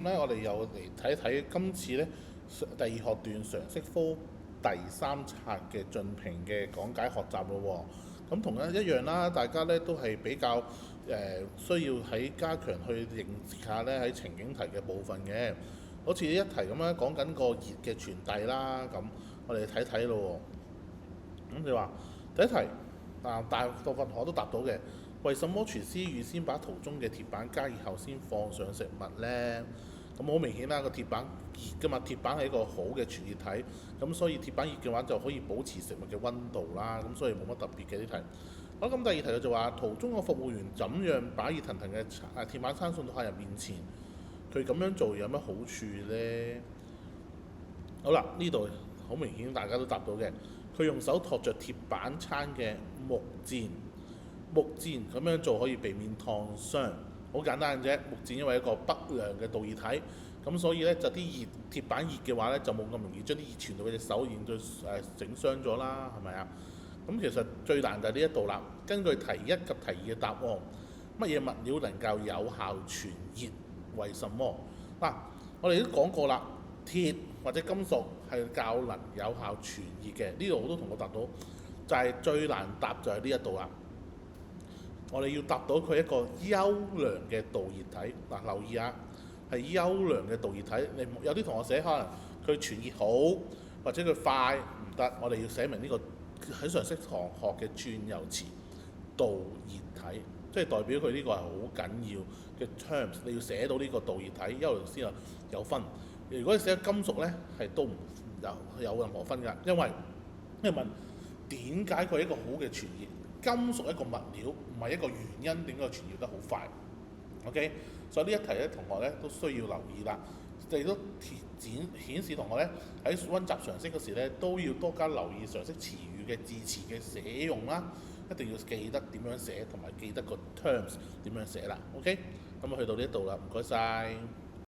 我哋又嚟睇睇今次咧第二學段常識科第三冊嘅進評嘅講解學習咯喎。咁同樣一樣啦，大家咧都係比較需要喺加強去認識下咧喺情景題嘅部分嘅。好似呢一題咁樣講緊個熱嘅傳遞啦，咁我哋睇睇咯喎。咁你話第一題大部分我都答到嘅。為什麼廚師預先把圖中嘅鐵板加熱後先放上食物呢？咁好明顯啦，個鐵板熱㗎嘛，鐵板係一個好嘅傳熱體，咁所以鐵板熱嘅話就可以保持食物嘅溫度啦，咁所以冇乜特別嘅呢題。好，咁第二題就話圖中個服務員怎樣把熱騰騰嘅鐵板餐送到客人面前？佢咁樣做有乜好處呢？好啦，呢度好明顯大家都答到嘅，佢用手托着鐵板餐嘅木墊。木墊咁樣做可以避免燙傷，好簡單嘅啫。木墊因為一個不良嘅導熱體，咁所以咧就啲鐵板熱嘅話咧就冇咁容易將啲熱傳到佢隻手，然到整傷咗啦，係咪啊？咁其實最難就係呢一度啦。根據題一及題二嘅答案，乜嘢物料能夠有效傳熱？為什麼？我哋都講過啦，鐵或者金屬係較能有效傳熱嘅。呢度好多同學答到，就係最難答就係呢一度啦。我哋要答到佢一個優良嘅導熱體。留意下，係優良嘅導熱體。你有啲同學寫可能佢傳熱好，或者佢快唔得。我哋要寫明呢個喺常識堂學嘅轉由詞導熱體，即係代表佢呢個係好緊要嘅 terms。你要寫到呢個導熱體，因為先有分。如果你寫金屬呢，係都唔有任何分㗎，因為問點解佢係一個好嘅傳熱？金屬一個物料，唔係一個原因點解傳熱得好快。OK，所以呢一題咧，同學咧都需要留意啦。亦都顯示同學咧喺温習常識嗰時咧，都要多加留意常識詞語嘅字詞嘅寫用啦。一定要記得點樣寫，同埋記得個 terms 點樣寫啦。OK，咁去到呢度啦，唔該晒。